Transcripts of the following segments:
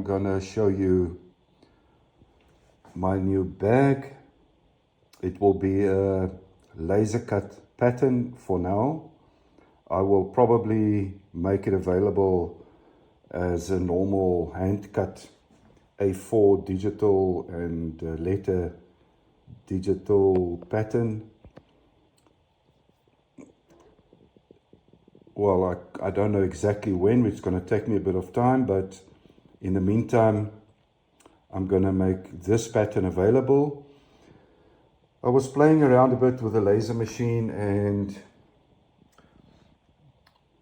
gonna show you my new bag. It will be a laser cut pattern for now. I will probably make it available as a normal hand cut A4 digital and letter digital pattern. Well, I don't know exactly when. It's going to take me a bit of time, but in the meantime, I'm going to make this pattern available. I was playing around a bit with the laser machine and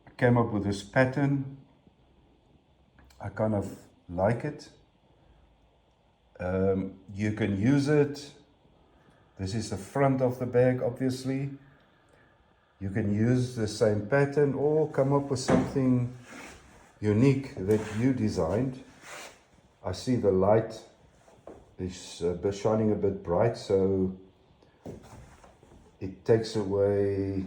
I came up with this pattern. I kind of like it. You can use it. This is the front of the bag, obviously. You can use the same pattern or come up with something unique that you designed. I see the light is shining a bit bright, so it takes away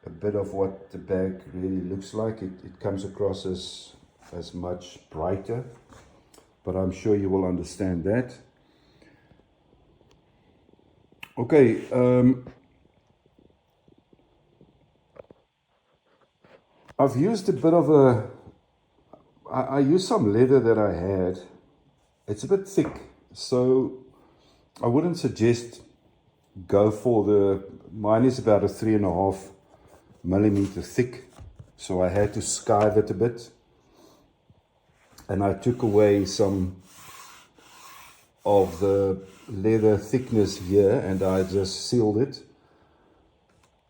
a bit of what the bag really looks like. It comes across as much brighter, but I'm sure you will understand that. Okay, I've used a bit of I used some leather that I had. It's a bit thick, so I wouldn't suggest go for mine is about a 3.5 millimeter thick, so I had to skive it a bit. And I took away some of the leather thickness here and I just sealed it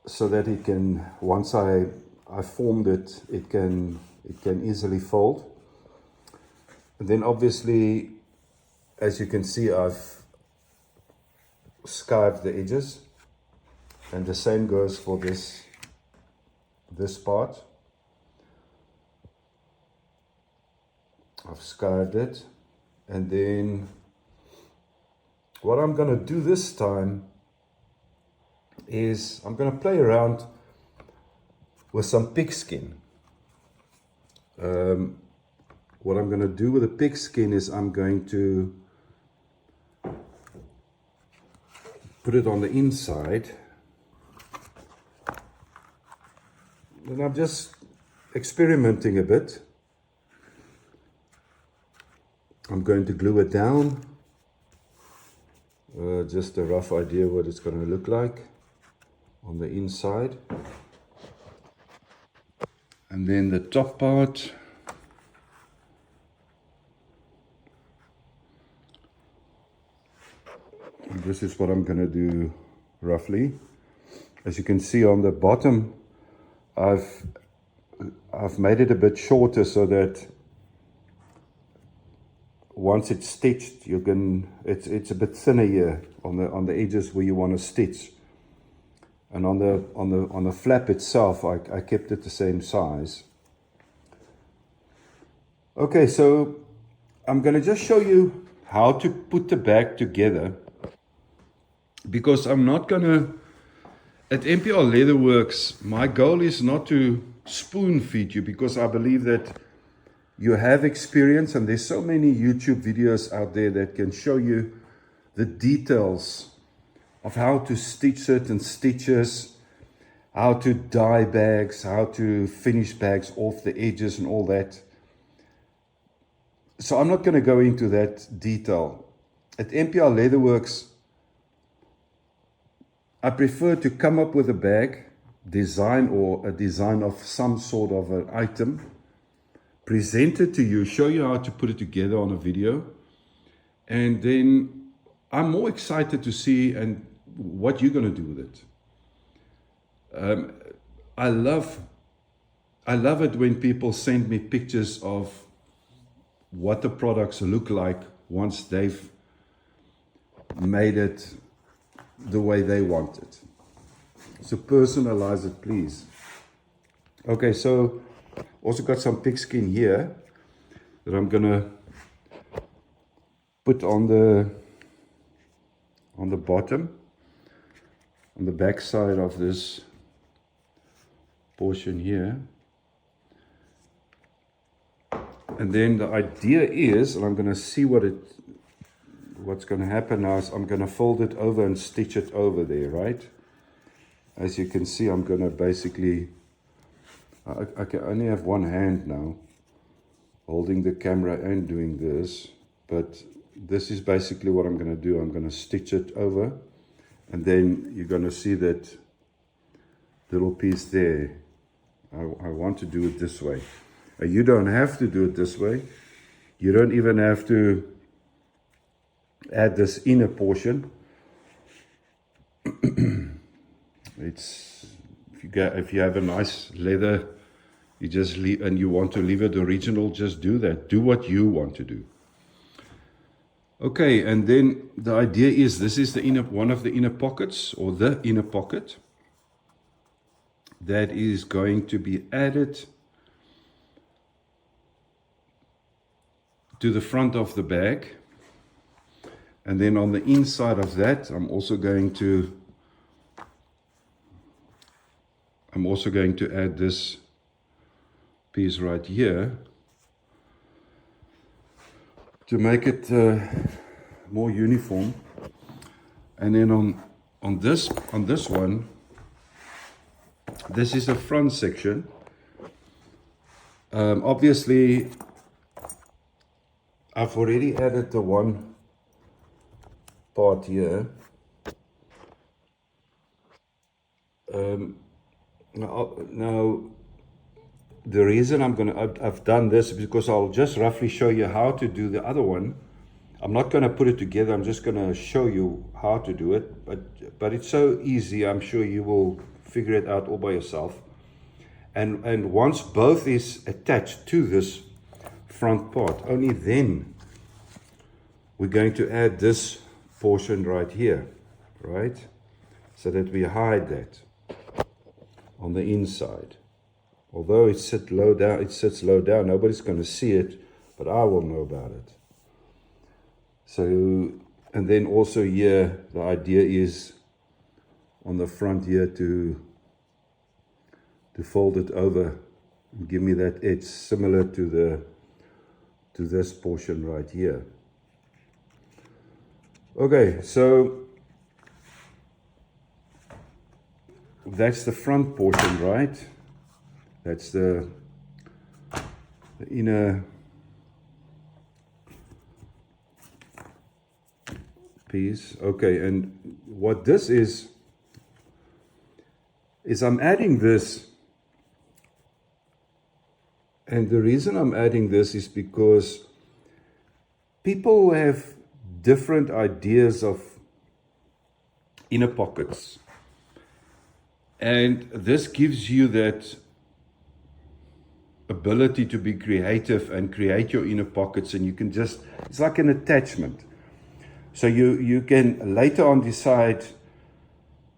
so that it can, once I formed it, it can easily fold. And then obviously, as you can see, I've skived the edges, and the same goes for this part. I've skived it, and then what I'm going to do this time is I'm going to play around with some pigskin. What I'm going to do with the pigskin is I'm going to put it on the inside, and I'm just experimenting a bit. I'm going to glue it down, just a rough idea what it's going to look like on the inside. And then the top part, and this is what I'm going to do roughly. As you can see on the bottom, I've made it a bit shorter so that once it's stitched, it's a bit thinner here on the edges where you want to stitch. And on the flap itself, I kept it the same size. Okay, so I'm going to just show you how to put the bag together, because I'm not going to, at MPR Leatherworks, my goal is not to spoon feed you, because I believe that you have experience and there's so many YouTube videos out there that can show you the details of how to stitch certain stitches, how to dye bags, how to finish bags off the edges and all that. So I'm not going to go into that detail. At MPR Leatherworks, I prefer to come up with a bag design or a design of some sort of an item, present it to you, show you how to put it together on a video, and then I'm more excited to see and what you're going to do with it. I love it when people send me pictures of what the products look like once they've made it the way they want it. So personalize it, please. Okay, so also got some pigskin here that I'm gonna put on the bottom, on the back side of this portion here. And then the idea is, and I'm going to see what's going to happen now is I'm going to fold it over and stitch it over there, right? As you can see, I'm going to basically, I can only have one hand now, holding the camera and doing this, but this is basically what I'm going to do. I'm going to stitch it over, and then you're going to see that little piece there. I want to do it this way. You don't have to do it this way. You don't even have to add this inner portion. It's if you have a nice leather, you just leave, and you want to leave it original, just do that. Do what you want to do. Okay, and then the idea is this is the one of the inner pockets, or the inner pocket, that is going to be added to the front of the bag. And then on the inside of that, I'm also going to add this piece right here to make it more uniform. And then on this one, this is the front section. Obviously, I've already added the one part here. Now, the reason I've done this is because I'll just roughly show you how to do the other one. I'm not going to put it together. I'm just going to show you how to do it. But it's so easy. I'm sure you will figure it out all by yourself. And once both is attached to this front part, only then we're going to add this portion right here, right? So that we hide that on the inside. Although it sits low down, nobody's going to see it, but I will know about it. So, and then also here, the idea is on the front here to fold it over and give me that edge similar to this portion right here. Okay, so that's the front portion, right? That's the inner piece. Okay, and what this is I'm adding this. And the reason I'm adding this is because people have different ideas of inner pockets. And this gives you that ability to be creative and create your inner pockets, and you can just, it's like an attachment. So you can later on decide,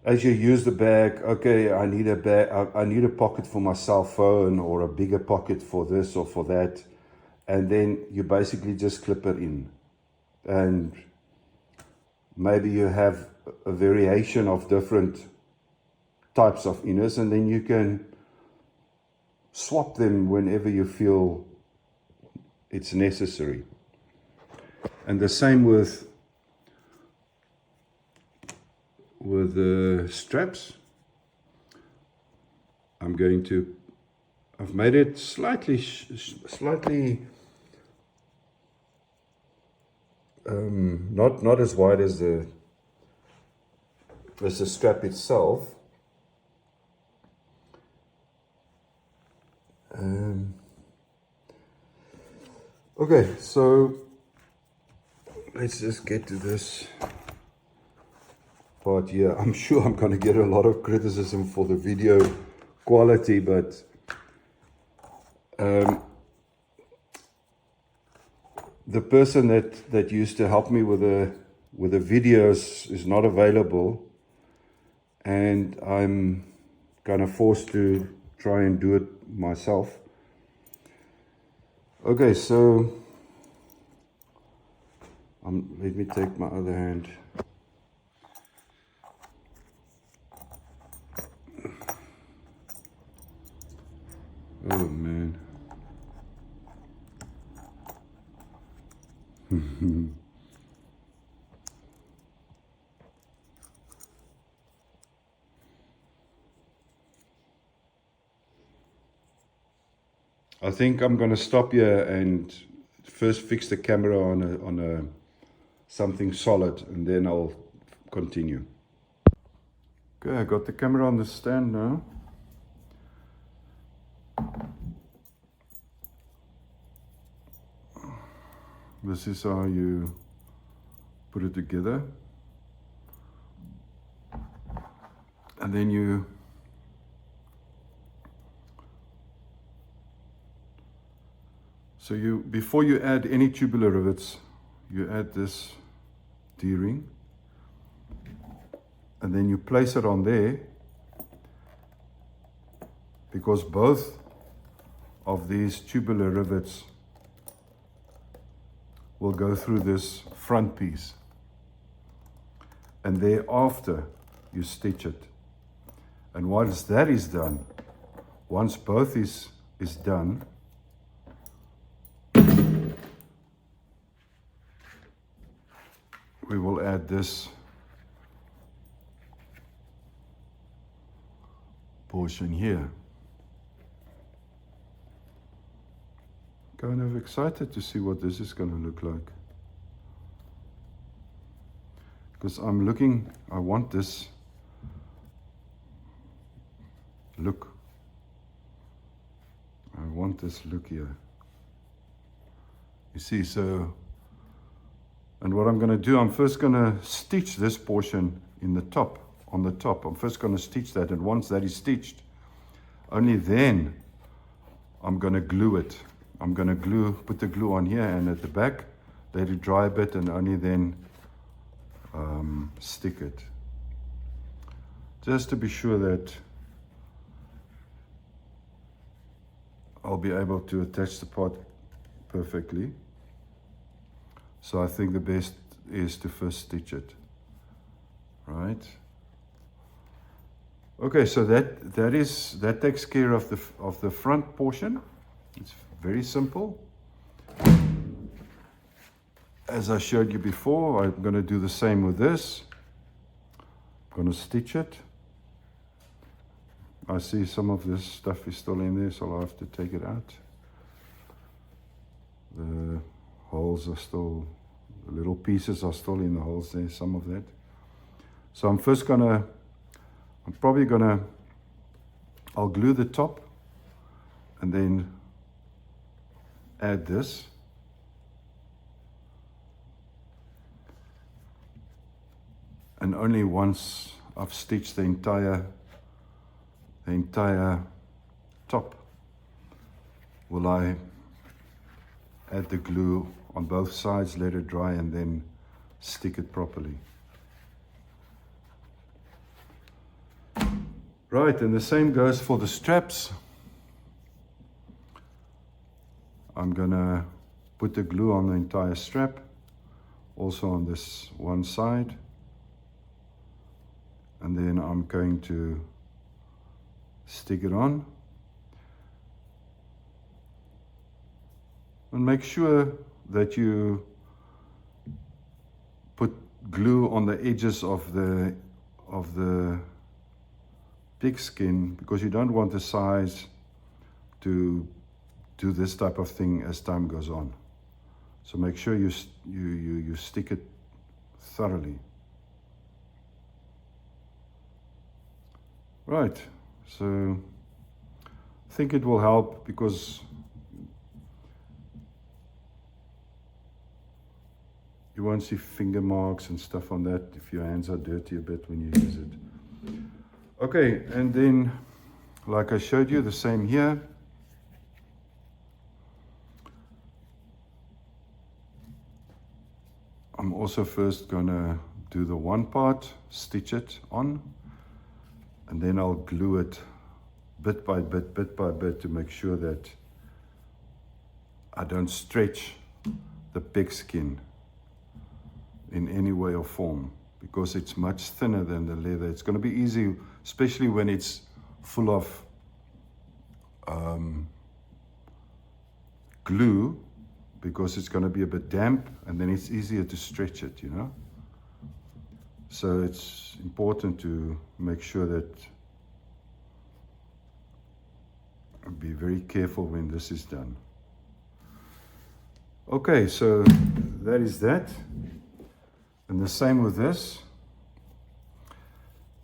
as you use the bag, okay, I need a pocket for my cell phone, or a bigger pocket for this or for that, and then you basically just clip it in. And maybe you have a variation of different types of inners, and then you can swap them whenever you feel it's necessary. And the same with the straps. I've made it slightly not as wide as the strap itself. Okay, so let's just get to this part here. I'm sure I'm going to get a lot of criticism for the video quality, but the person that used to help me with the videos is not available, and I'm kind of forced to try and do it myself. Okay, so let me take my other hand. Oh man. I think I'm going to stop here and first fix the camera on a something solid, and then I'll continue. Okay, I got the camera on the stand now. This is how you put it together. And then before you add any tubular rivets, you add this D-ring, and then you place it on there, because both of these tubular rivets will go through this front piece, and thereafter you stitch it. And once that is done, once both is done, we will add this portion here. Kind of excited to see what this is going to look like, because I want this look. I want this look here. You see, so, and what I'm going to do, I'm first going to stitch this portion in the top, on the top. I'm first going to stitch that, and once that is stitched, only then I'm going to glue it. I'm going to put the glue on here and at the back, let it dry a bit, and only then stick it. Just to be sure that I'll be able to attach the part perfectly. So I think the best is to first stitch it, right? Okay, so that takes care of the front portion. It's very simple. As I showed you before, I'm going to do the same with this. I'm going to stitch it. I see some of this stuff is still in there, so I'll have to take it out. The holes are still, the little pieces are still in the holes there, some of that. So I'll glue the top and then add this. And only once I've stitched the entire top will I add the glue on both sides, let it dry, and then stick it properly. Right, and the same goes for the straps. I'm gonna put the glue on the entire strap, also on this one side, and then I'm going to stick it on. And make sure that you put glue on the edges of the pigskin, because you don't want the size to do this type of thing as time goes on. So make sure you stick it thoroughly. Right, so I think it will help, because you won't see finger marks and stuff on that if your hands are dirty a bit when you use it. Okay, and then, like I showed you, the same here. I'm also first gonna do the one part, stitch it on, and then I'll glue it bit by bit to make sure that I don't stretch the pigskin in any way or form, because it's much thinner than the leather. It's going to be easy, especially when it's full of glue, because it's going to be a bit damp, and then it's easier to stretch it, you know. So it's important to make sure that be very careful when this is done. Okay, so that is that. And the same with this.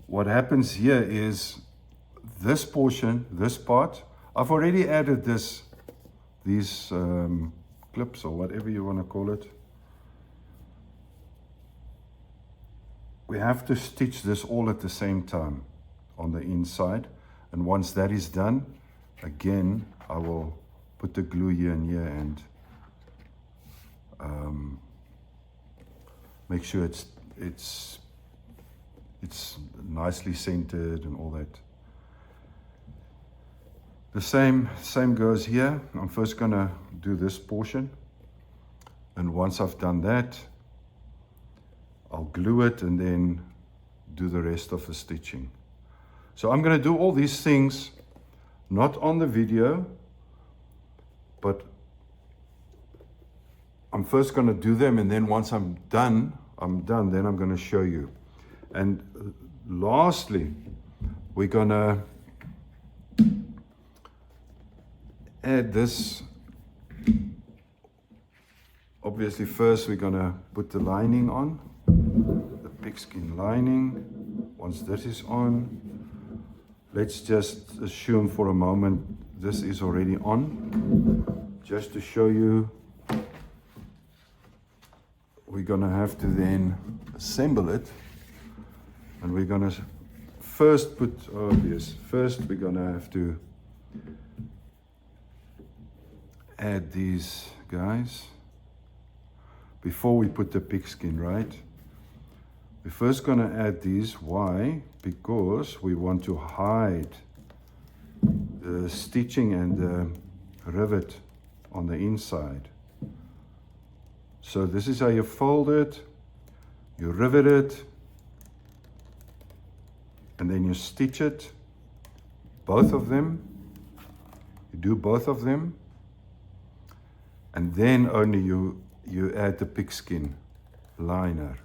What happens here is this portion, this part, I've already added these clips or whatever you want to call it. We have to stitch this all at the same time on the inside. And once that is done, again, I will put the glue here and here and make sure it's nicely centered and all that. The same goes here. I'm first gonna do this portion, and once I've done that, I'll glue it and then do the rest of the stitching. So I'm gonna do all these things not on the video, but I'm first going to do them, and then once I'm done, then I'm going to show you. And lastly, we're going to add this. Obviously, first we're going to put the lining on, the pigskin lining. Once this is on, let's just assume for a moment this is already on, just to show you. We're going to have to then assemble it, and we're going to first put, first we're going to have to add these guys before we put the pigskin, right? We're first going to add these. Why? Because we want to hide the stitching and the rivet on the inside. So this is how you fold it, you rivet it, and then you stitch it, both of them. You do both of them, and then only you add the pigskin liner.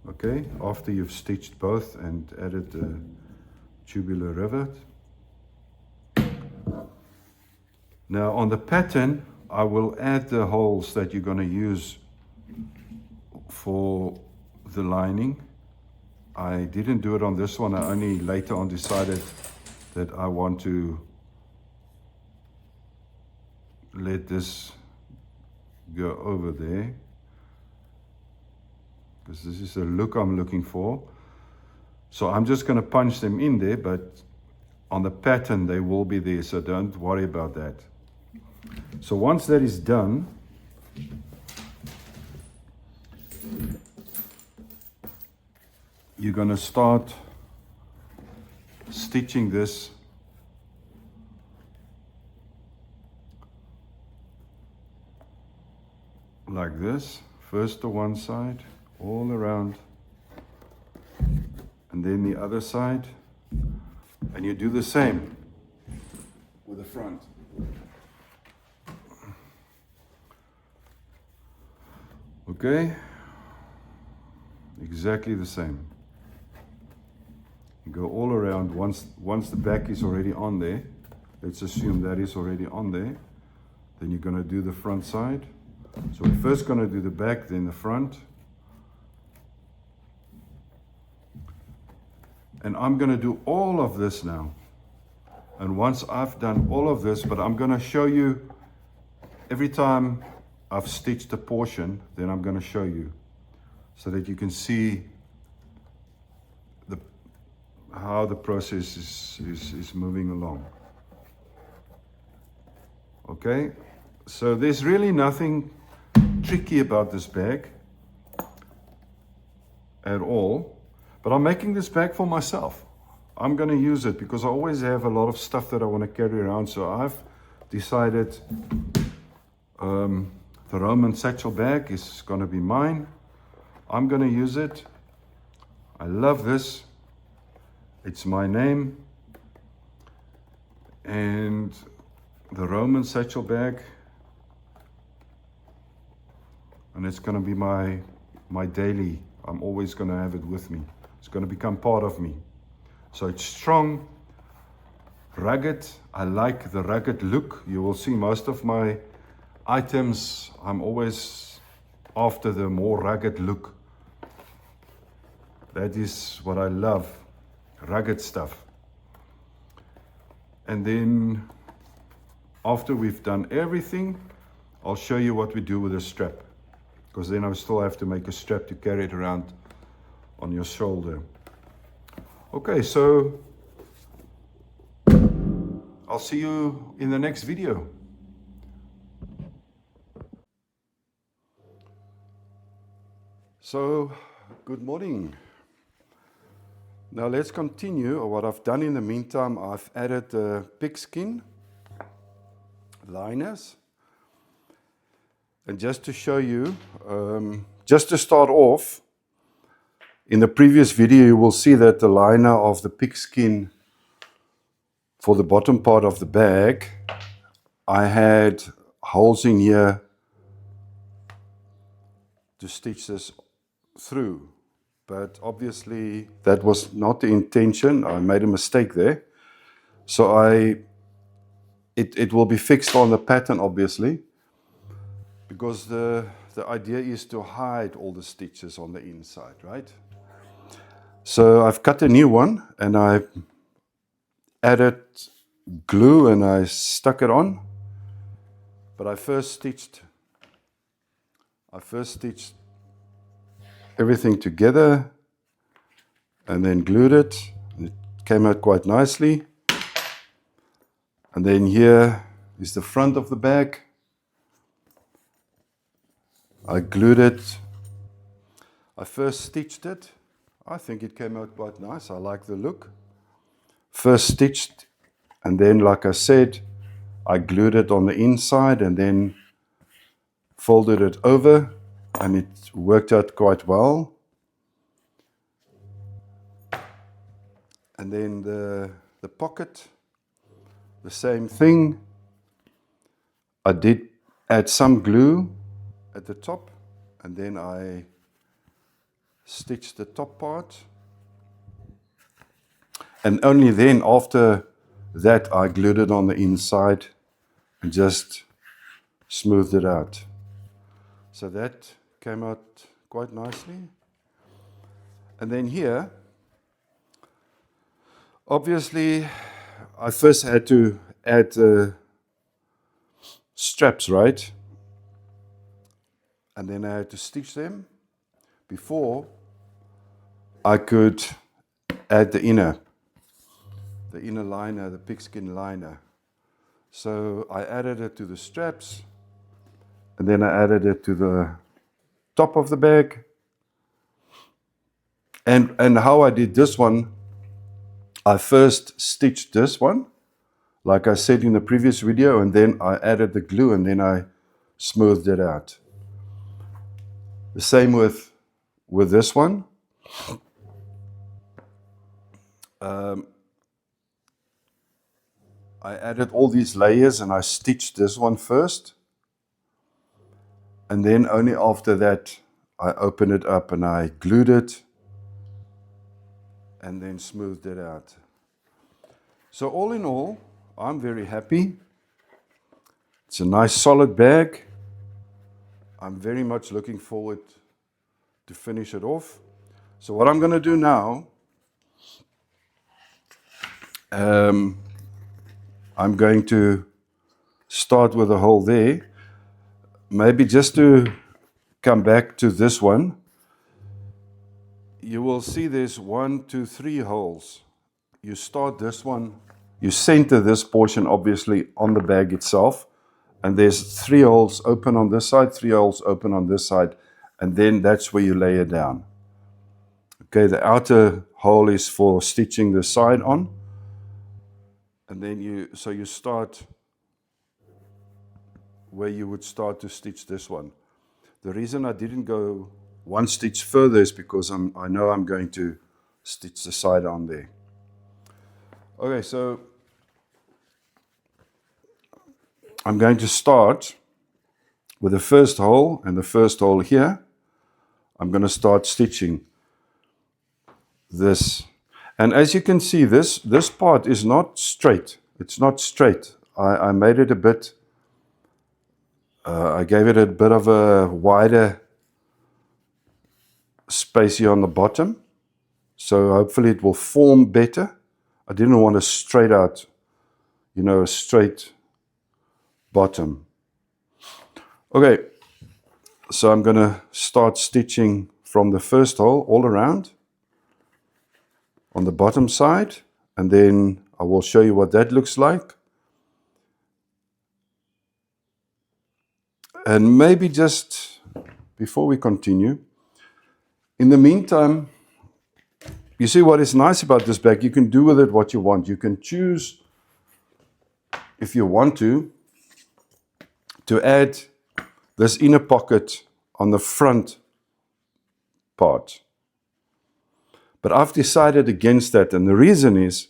Okay, after you've stitched both and added the tubular rivet. Now on the pattern, I will add the holes that you're going to use for the lining. I didn't do it on this one. I only later on decided that I want to let this go over there, because this is the look I'm looking for. So I'm just going to punch them in there, but on the pattern they will be there, so don't worry about that. So once that is done, you're going to start stitching this like this. First to one side, all around, and then the other side, and you do the same with the front. Okay, exactly the same. You go all around. Once the back is already on there, let's assume that is already on there, then you're going to do the front side. So we're first going to do the back, then the front. And I'm going to do all of this now. And once I've done all of this, but I'm going to show you every time I've stitched a portion, then I'm going to show you so that you can see how the process is moving along. Okay, so there's really nothing tricky about this bag at all, but I'm making this bag for myself. I'm going to use it because I always have a lot of stuff that I want to carry around, so I've decided the Roman Satchel Bag is going to be mine. I'm going to use it. I love this. It's my name. And the Roman Satchel Bag and it's going to be my daily. I'm always going to have it with me. It's going to become part of me. So it's strong, rugged. I like the rugged look. You will see most of my items, I'm always after the more rugged look. That is what I love, rugged stuff. And then after we've done everything, I'll show you what we do with the strap, because then I still have to make a strap to carry it around on your shoulder. Okay, so I'll see you in the next video. So, good morning. Now let's continue. What I've done in the meantime, I've added the pigskin liners. And just to show you, just to start off, in the previous video you will see that the liner of the pigskin for the bottom part of the bag, I had holes in here to stitch this through. But obviously that was not the intention. I made a mistake there. So it will be fixed on the pattern, obviously, because the idea is to hide all the stitches on the inside, right? So I've cut a new one and I added glue and I stuck it on. But I first stitched everything together and then glued it. It came out quite nicely. And then here is the front of the bag. I glued it. I first stitched it. I think it came out quite nice. I like the look. First stitched, and then, like I said, I glued it on the inside and then folded it over, and it worked out quite well. And then the pocket, the same thing. I did add some glue at the top, and then I stitched the top part. And only then, after that, I glued it on the inside and just smoothed it out. So that came out quite nicely. And then here, obviously, I first had to add straps, right? And then I had to stitch them before I could add the inner liner, the pigskin liner. So I added it to the straps, and then I added it to the top of the bag. And how I did this one, I first stitched this one, like I said in the previous video, and then I added the glue and then I smoothed it out. The same with this one. I added all these layers and I stitched this one first. And then only after that, I opened it up and I glued it and then smoothed it out. So all in all, I'm very happy. It's a nice solid bag. I'm very much looking forward to finish it off. So what I'm going to do now, I'm going to start with a hole there. Maybe just to come back to this one, you will see there's 1, 2, 3 holes. You start this one, you center this portion obviously on the bag itself, and there's 3 holes open on this side, 3 holes open on this side, and then that's where you lay it down. Okay, the outer hole is for stitching the side on, and then you start where you would start to stitch this one. The reason I didn't go one stitch further is because I know I'm going to stitch the side on there. Okay, so I'm going to start with the first hole and the first hole here, I'm going to start stitching this. And as you can see, this part is not straight. It's not straight. I made it a bit, I gave it a bit of a wider space here on the bottom. So hopefully it will form better. I didn't want a straight out, you know, a straight bottom. Okay, so I'm going to start stitching from the first hole all around on the bottom side, and then I will show you what that looks like. And maybe just before we continue, in the meantime, you see what is nice about this bag, you can do with it what you want. You can choose, if you want to add this inner pocket on the front part. But I've decided against that, and the reason is,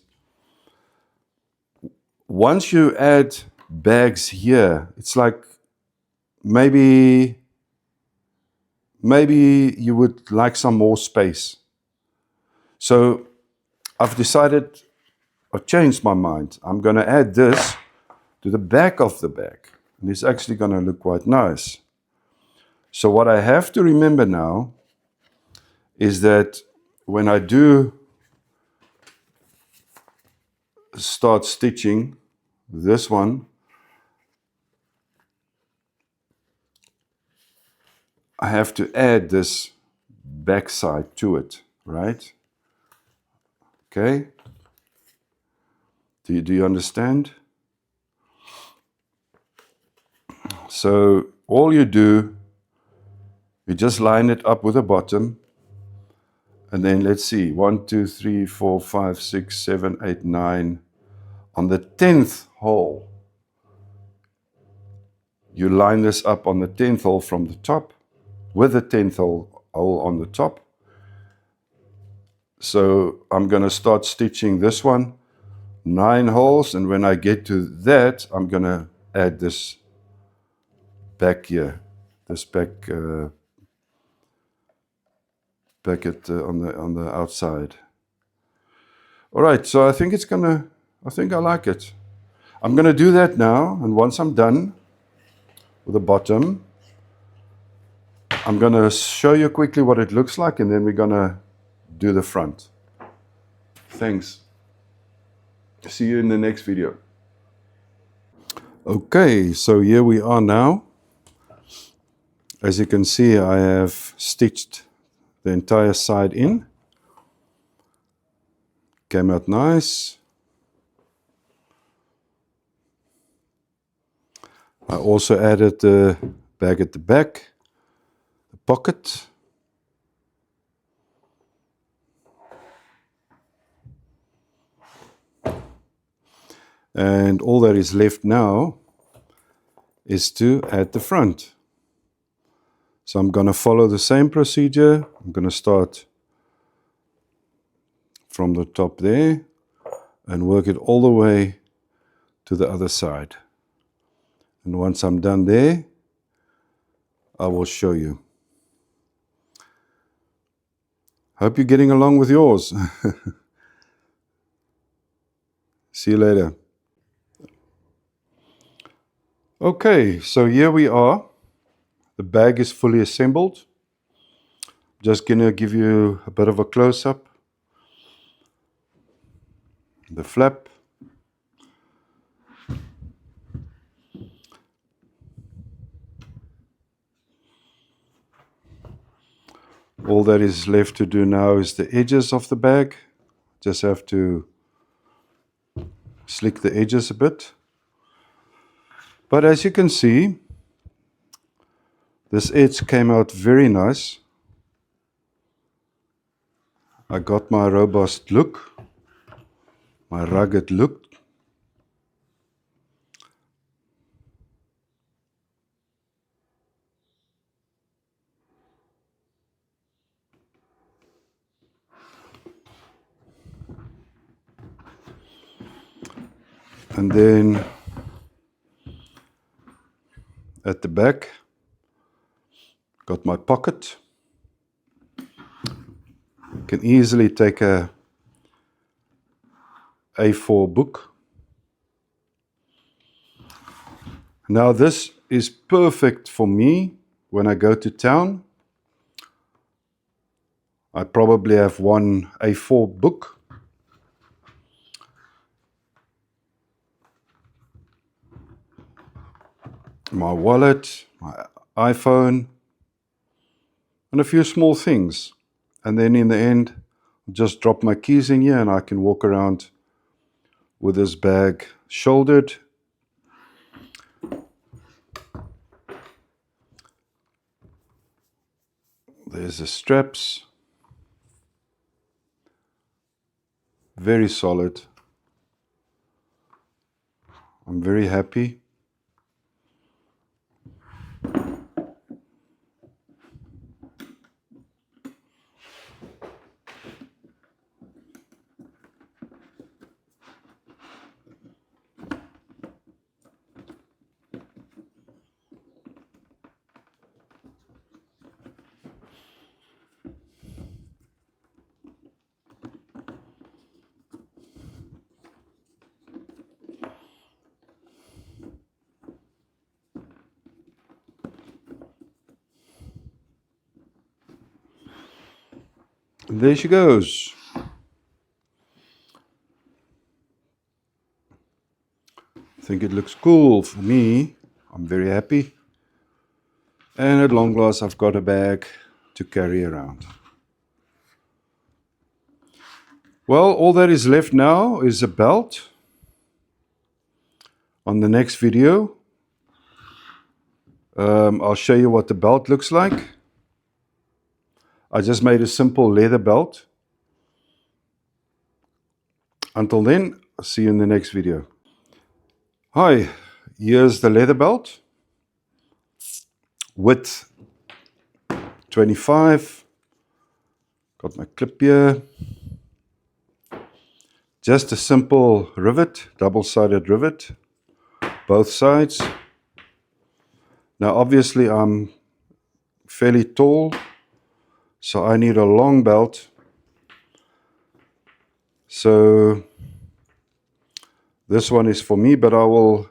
once you add bags here, it's like maybe you would like some more space. So I've decided, I've changed my mind. I'm going to add this to the back of the bag. And it's actually going to look quite nice. So what I have to remember now is that when I do start stitching this one, I have to add this back side to it, right? Okay? Do you understand? So all you do, you just line it up with the bottom, and then let's see, 1, 2, 3, 4, 5, 6, 7, 8, 9. On the 10th hole, you line this up on the 10th hole from the top, with the 10th hole on the top. So I'm going to start stitching this one, 9 holes, and when I get to that, I'm going to add this back here, this back packet on the outside. All right, so I think I like it. I'm going to do that now, and once I'm done with the bottom, I'm going to show you quickly what it looks like, and then we're going to do the front. Thanks. See you in the next video. Okay, so here we are now. As you can see, I have stitched the entire side in. Came out nice. I also added the bag at the back, the pocket. And all that is left now is to add the front. So I'm going to follow the same procedure. I'm going to start from the top there and work it all the way to the other side. And once I'm done there, I will show you. Hope you're getting along with yours. See you later. Okay, so here we are. The bag is fully assembled. Just going to give you a bit of a close-up. The flap. All that is left to do now is the edges of the bag. Just have to slick the edges a bit. But as you can see, this edge came out very nice. I got my robust look, my rugged look. And then at the back, Got my pocket. Can easily take a A4 book. Now this is perfect for me when I go to town. I probably have one A4 book. My wallet, my iPhone, and a few small things. And then in the end, just drop my keys in here and I can walk around with this bag shouldered. There's the straps. Very solid. I'm very happy. And there she goes. I think it looks cool for me. I'm very happy. And at long last, I've got a bag to carry around. Well, all that is left now is a belt. On the next video, I'll show you what the belt looks like. I just made a simple leather belt. Until then, I'll see you in the next video. Hi, here's the leather belt. Width 25. Got my clip here. Just a simple rivet, double-sided rivet, both sides. Now obviously I'm fairly tall, so I need a long belt. So this one is for me, but I will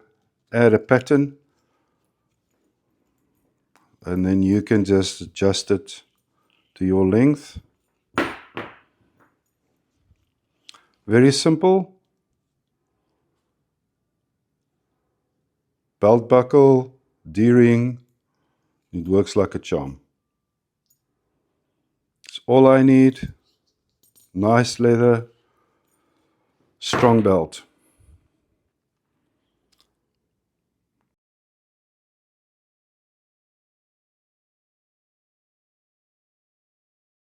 add a pattern and then you can just adjust it to your length. Very simple. Belt buckle, D-ring, it works like a charm. It's all I need. Nice leather, strong belt.